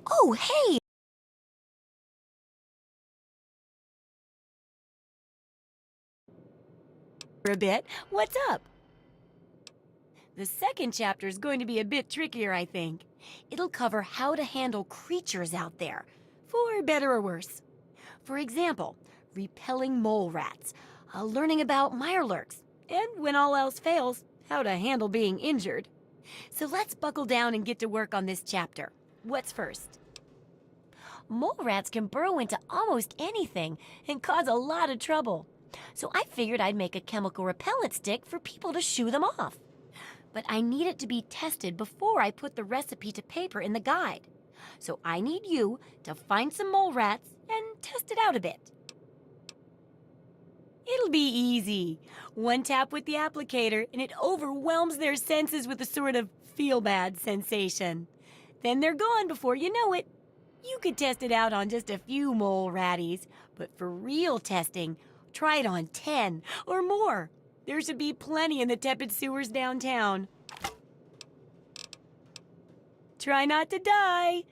Oh, hey! A bit. What's up? The second chapter is going to be a bit trickier, I think. It'll cover how to handle creatures out there, for better or worse. For example, repelling mole rats, learning about mirelurks, and when all else fails, how to handle being injured. So let's buckle down and get to work on this chapter. What's first? Mole rats can burrow into almost anything and cause a lot of trouble. So I figured I'd make a chemical repellent stick for people to shoo them off. But I need it to be tested before I put the recipe to paper in the guide. So I need you to find some mole rats and test it out a bit. It'll be easy. One tap with the applicator and it overwhelms their senses with a sort of feel-bad sensation. Then they're gone before you know it. You could test it out on just a few mole ratties, but for real testing, try it on 10 or more. There should be plenty in the tepid sewers downtown. Try not to die.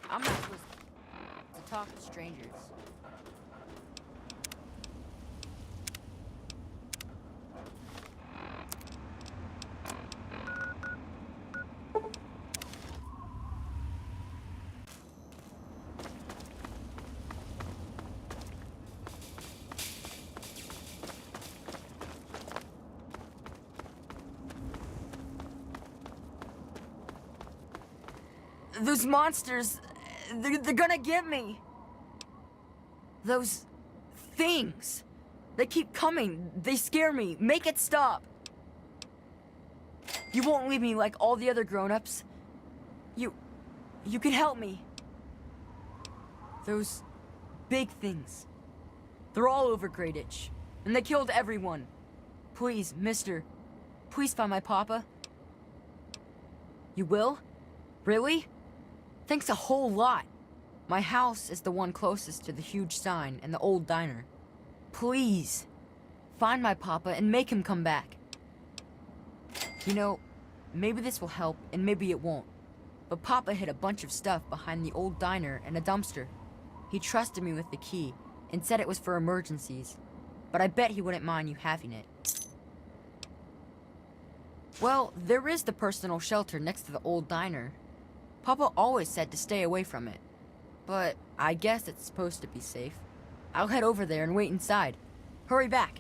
I'm not supposed to talk to strangers. Those monsters, they're gonna get me. Those things, they keep coming. They scare me. Make it stop. You won't leave me like all the other grown-ups. You can help me. Those big things, they're all over Greyditch, and they killed everyone. Please, mister, please find my papa. You will? Really? Thanks a whole lot. My house is the one closest to the huge sign and the old diner. Please, find my papa and make him come back. You know, maybe this will help and maybe it won't. But Papa hid a bunch of stuff behind the old diner and a dumpster. He trusted me with the key and said it was for emergencies. But I bet he wouldn't mind you having it. Well, there is the personal shelter next to the old diner. Papa always said to stay away from it. But I guess it's supposed to be safe. I'll head over there and wait inside. Hurry back.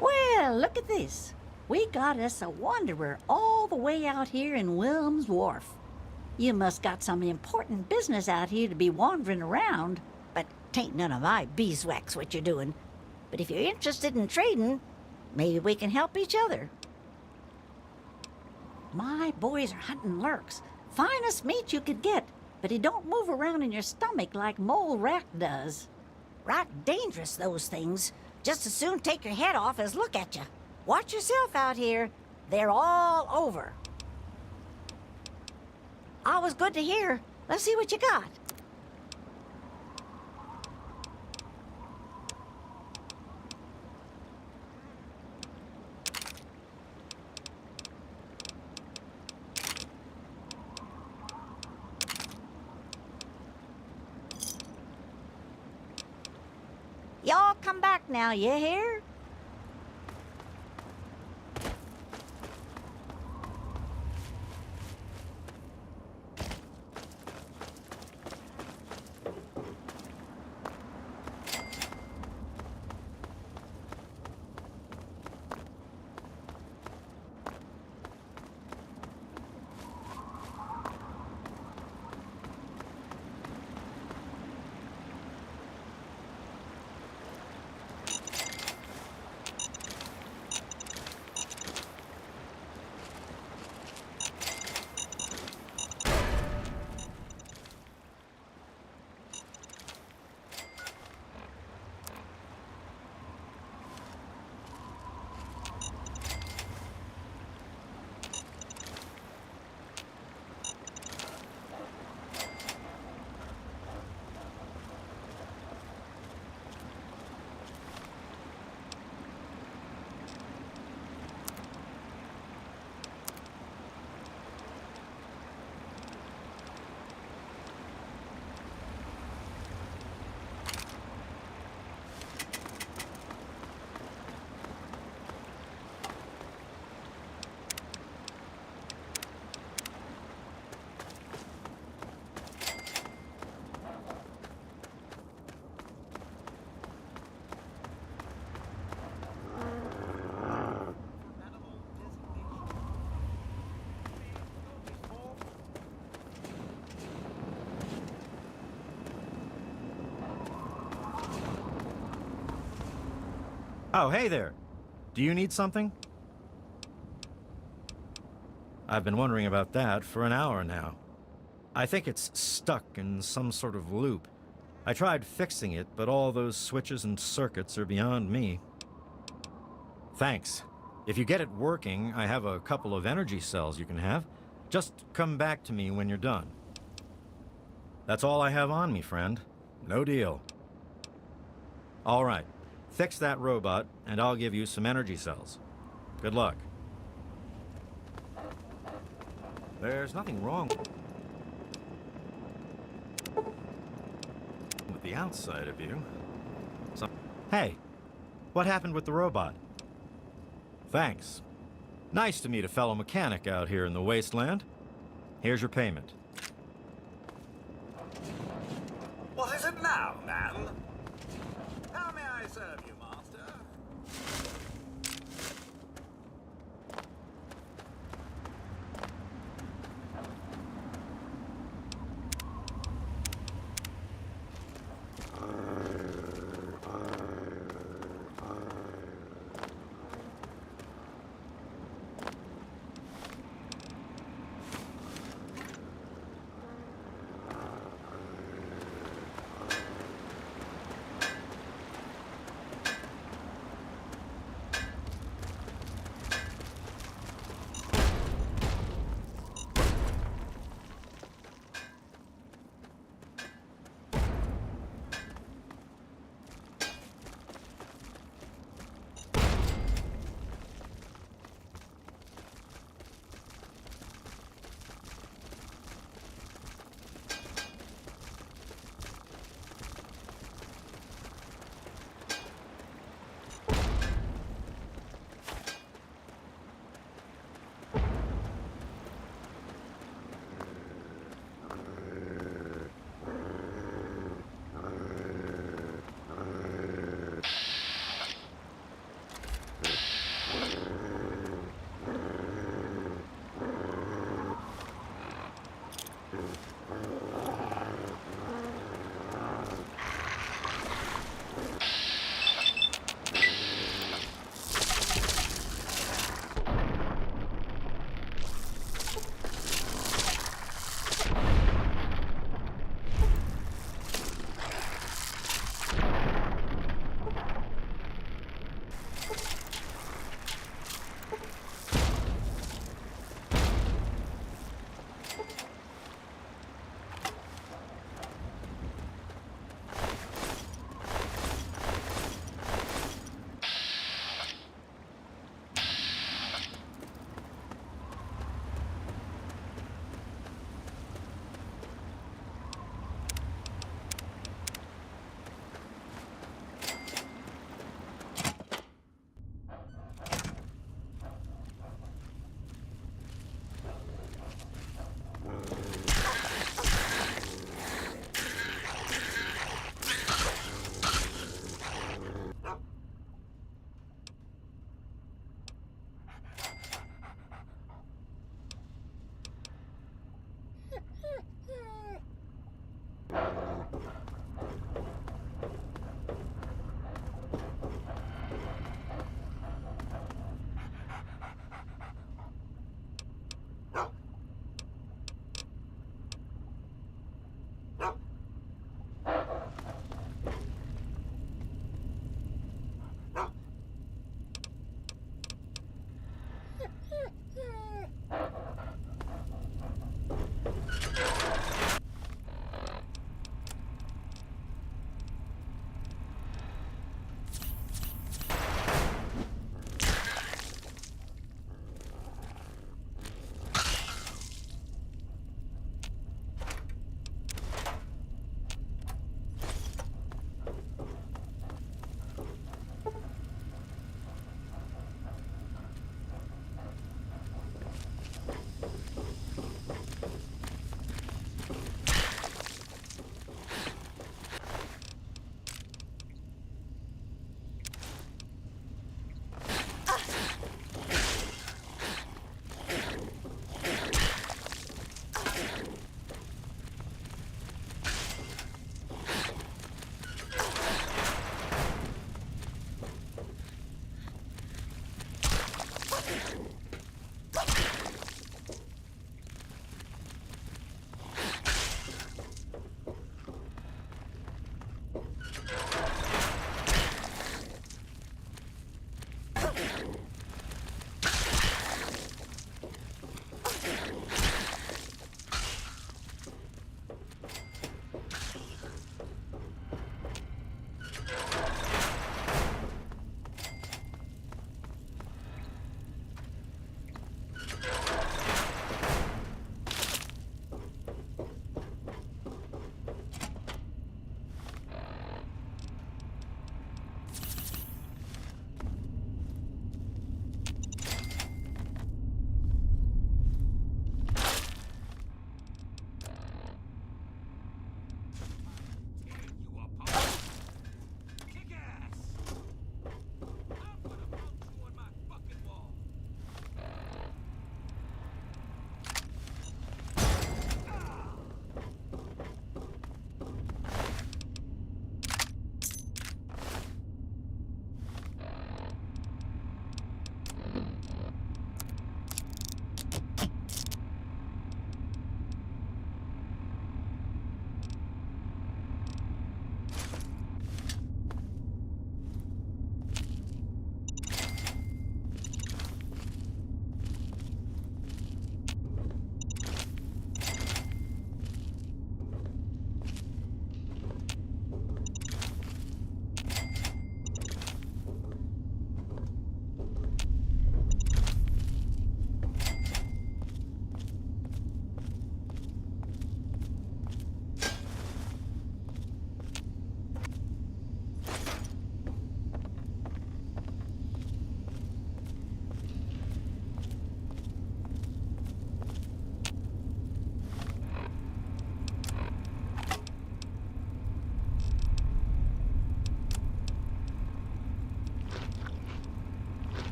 Well, look at this. We got us a wanderer all the way out here in Wilm's Wharf. You must got some important business out here to be wandering around, but 'tain't none of my beeswax what you're doing. But if you're interested in trading, maybe we can help each other. My boys are hunting lurks, Finest meat you could get, but it don't move around in your stomach like mole rat does. Right dangerous, those things. Just as soon take your head off as look at you. Watch yourself out here. They're all over. Always good to hear. Let's see what you got. Y'all come back now, you hear? Oh, hey there. Do you need something? I've been wondering about that for an hour now. I think it's stuck in some sort of loop. I tried fixing it, but all those switches and circuits are beyond me. Thanks. If you get it working, I have a couple of energy cells you can have. Just come back to me when you're done. That's all I have on me, friend. No deal. All right. Fix that robot, and I'll give you some energy cells. Good luck. There's nothing wrong with the outside of you. Hey, what happened with the robot? Thanks. Nice to meet a fellow mechanic out here in the Wasteland. Here's your payment. What is it now, man? How may I serve you, master?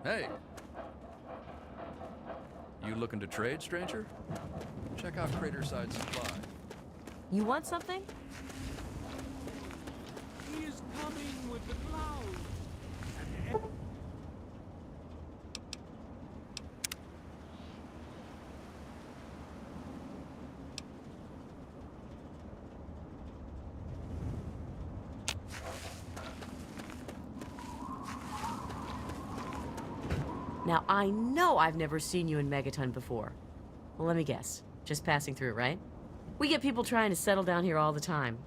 Hey. You looking to trade, stranger? Check out Craterside Supply. You want something? He is coming with the clouds. Now, I know I've never seen you in Megaton before. Well, let me guess. Just passing through, right? We get people trying to settle down here all the time.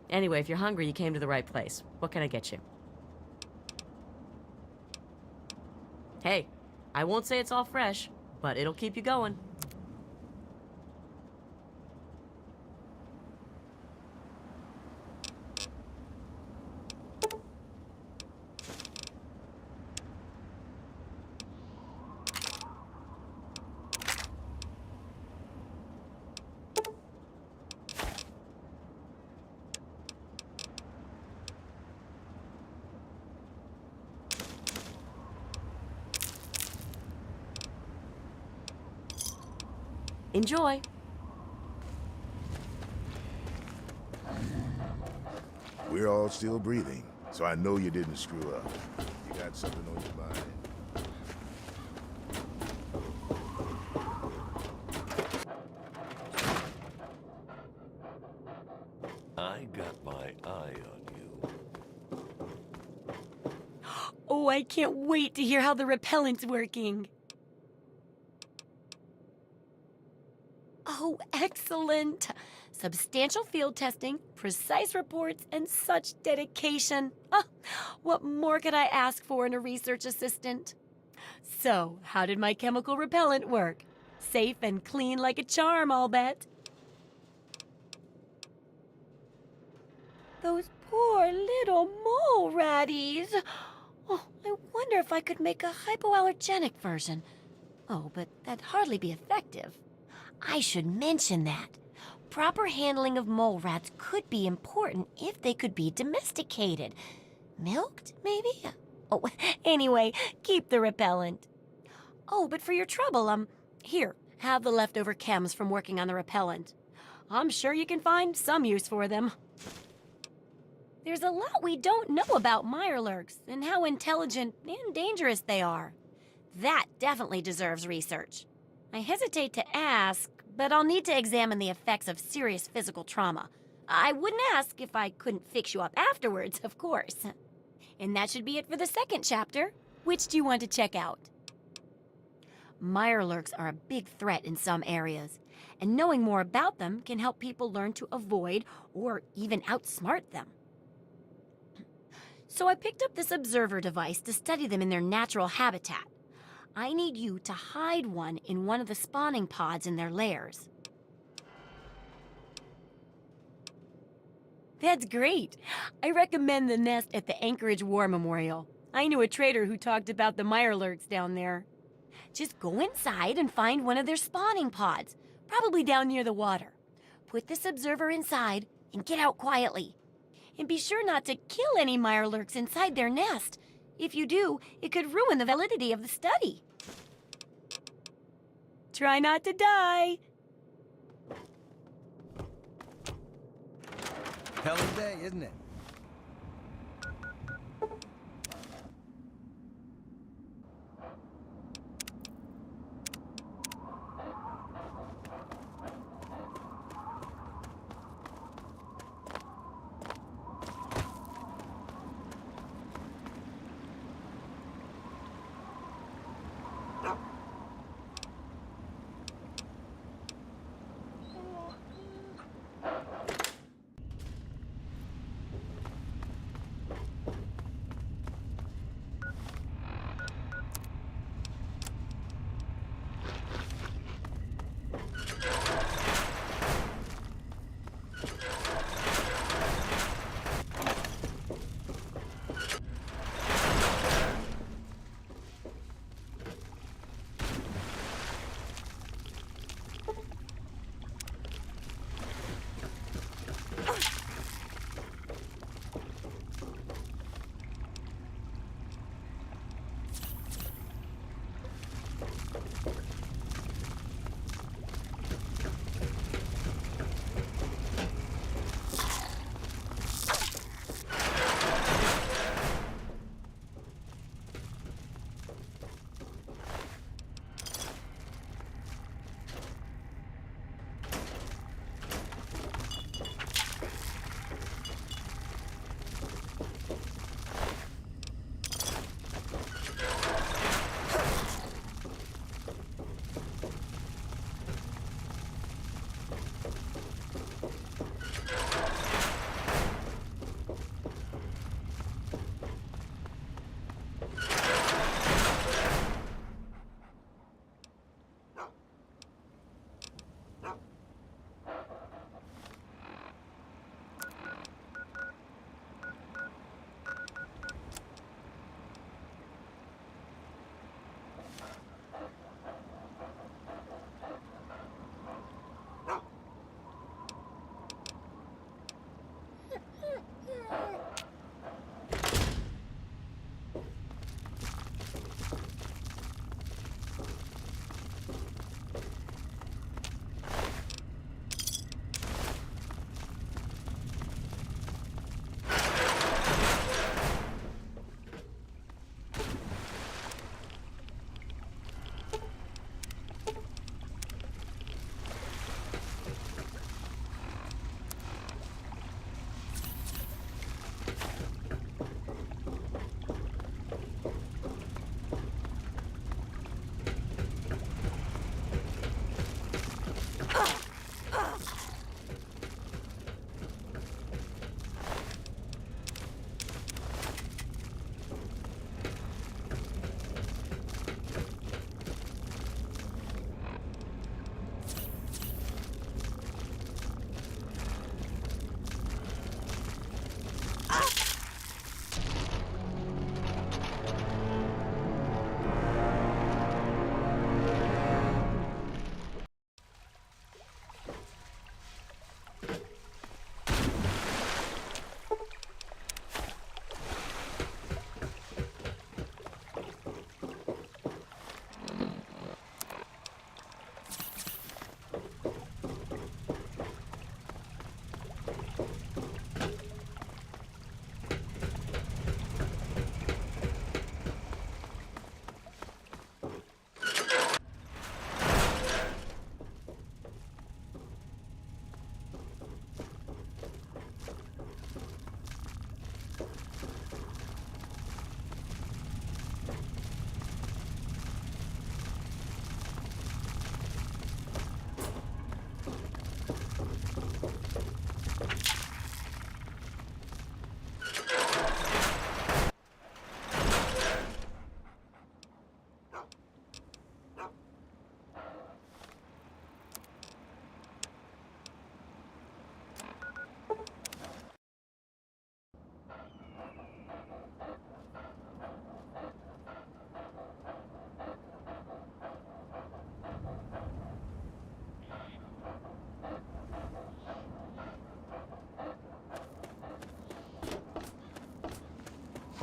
Anyway, if you're hungry, you came to the right place. What can I get you? Hey, I won't say it's all fresh, but it'll keep you going. Enjoy. We're all still breathing, so I know you didn't screw up. You got something on your mind? I got my eye on you. Oh, I can't wait to hear how the repellent's working. Oh, excellent. Substantial field testing, precise reports, and such dedication. Ah, what more could I ask for in a research assistant? So, how did my chemical repellent work? Safe and clean like a charm, I'll bet. Those poor little mole ratties. Oh, I wonder if I could make a hypoallergenic version. Oh, but that'd hardly be effective. I should mention that. Proper handling of mole rats could be important if they could be domesticated. Milked, maybe? Oh, anyway, keep the repellent. Oh, but for your trouble, here, have the leftover chems from working on the repellent. I'm sure you can find some use for them. There's a lot we don't know about mirelurks and how intelligent and dangerous they are. That definitely deserves research. I hesitate to ask, but I'll need to examine the effects of serious physical trauma. I wouldn't ask if I couldn't fix you up afterwards, of course. And that should be it for the second chapter. Which do you want to check out? Mirelurks are a big threat in some areas, and knowing more about them can help people learn to avoid or even outsmart them. So I picked up this observer device to study them in their natural habitat. I need you to hide one in one of the spawning pods in their lairs. That's great. I recommend the nest at the Anchorage War Memorial. I knew a trader who talked about the mirelurks down there. Just go inside and find one of their spawning pods, probably down near the water. Put this observer inside and get out quietly. And be sure not to kill any mirelurks inside their nest. If you do, it could ruin the validity of the study. Try not to die. Hell of a day, isn't it?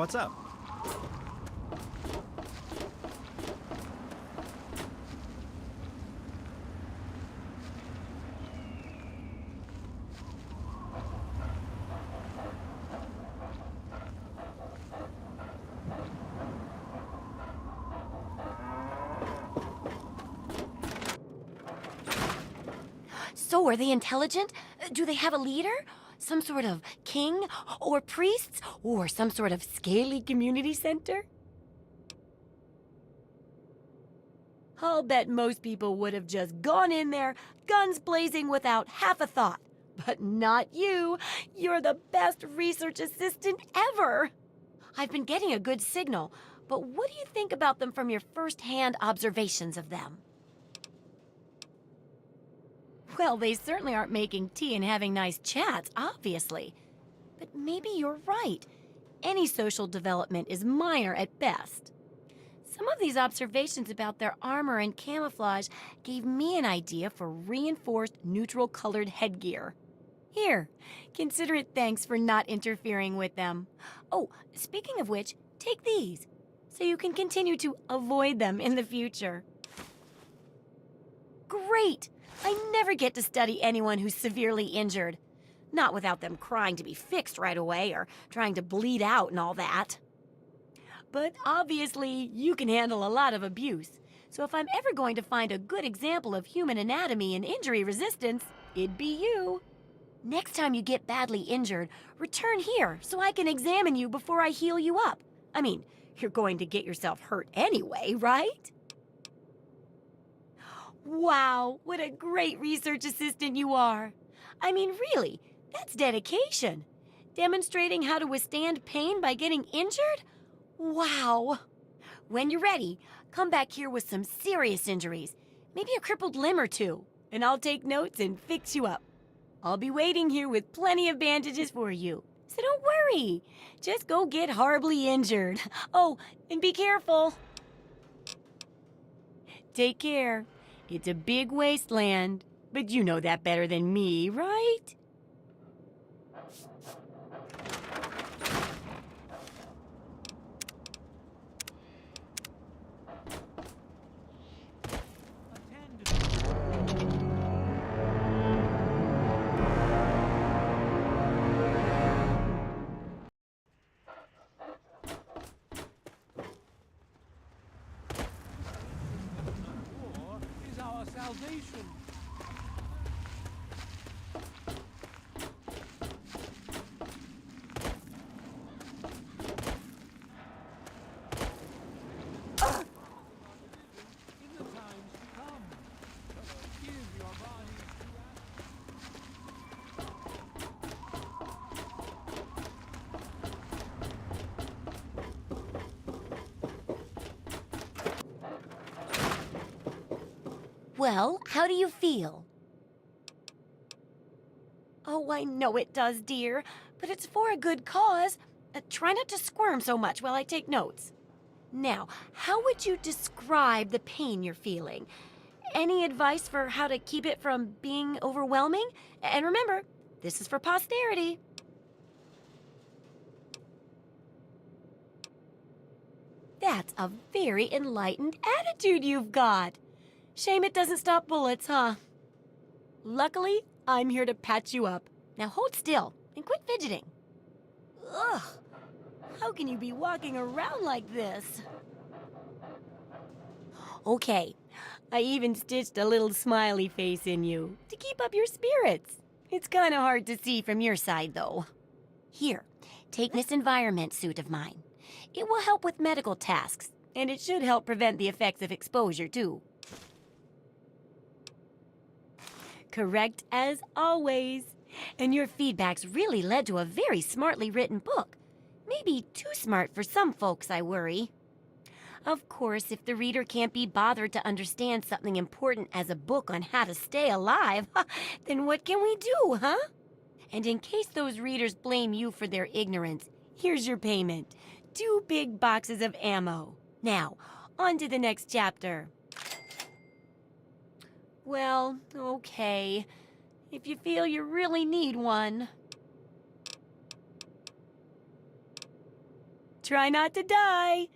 What's up? So, are they intelligent? Do they have a leader? Some sort of king? Or priests? Or some sort of scaly community center? I'll bet most people would have just gone in there, guns blazing without half a thought. But not you. You're the best research assistant ever. I've been getting a good signal, but what do you think about them from your first-hand observations of them? Well, they certainly aren't making tea and having nice chats, obviously. But maybe you're right. Any social development is minor at best. Some of these observations about their armor and camouflage gave me an idea for reinforced neutral-colored headgear. Here, consider it thanks for not interfering with them. Oh, speaking of which, take these, so you can continue to avoid them in the future. Great! I never get to study anyone who's severely injured. Not without them crying to be fixed right away or trying to bleed out and all that. But obviously, you can handle a lot of abuse. So if I'm ever going to find a good example of human anatomy and injury resistance, it'd be you. Next time you get badly injured, return here so I can examine you before I heal you up. I mean, you're going to get yourself hurt anyway, right? Wow, what a great research assistant you are. I mean, really, that's dedication. Demonstrating how to withstand pain by getting injured? Wow. When you're ready, come back here with some serious injuries, maybe a crippled limb or two, and I'll take notes and fix you up. I'll be waiting here with plenty of bandages for you, so don't worry. Just go get horribly injured. Oh, and be careful. Take care. It's a big wasteland, but you know that better than me, right? War is our salvation. In the times to come, give your body Well, how do you feel? Oh, I know it does, dear, but it's for a good cause. Try not to squirm so much while I take notes. Now, how would you describe the pain you're feeling? Any advice for how to keep it from being overwhelming? And remember, this is for posterity. That's a very enlightened attitude you've got. Shame it doesn't stop bullets, huh? Luckily, I'm here to patch you up. Now hold still and quit fidgeting. Ugh, how can you be walking around like this? Okay, I even stitched a little smiley face in you to keep up your spirits. It's kind of hard to see from your side, though. Here, take this environment suit of mine. It will help with medical tasks, and it should help prevent the effects of exposure, too. Correct as always. And your feedback's really led to a very smartly written book. Maybe too smart for some folks, I worry. Of course, if the reader can't be bothered to understand something important as a book on how to stay alive, then what can we do, huh? And in case those readers blame you for their ignorance, here's your payment. 2 big boxes of ammo. Now, on to the next chapter. Well, okay. If you feel you really need one. Try not to die.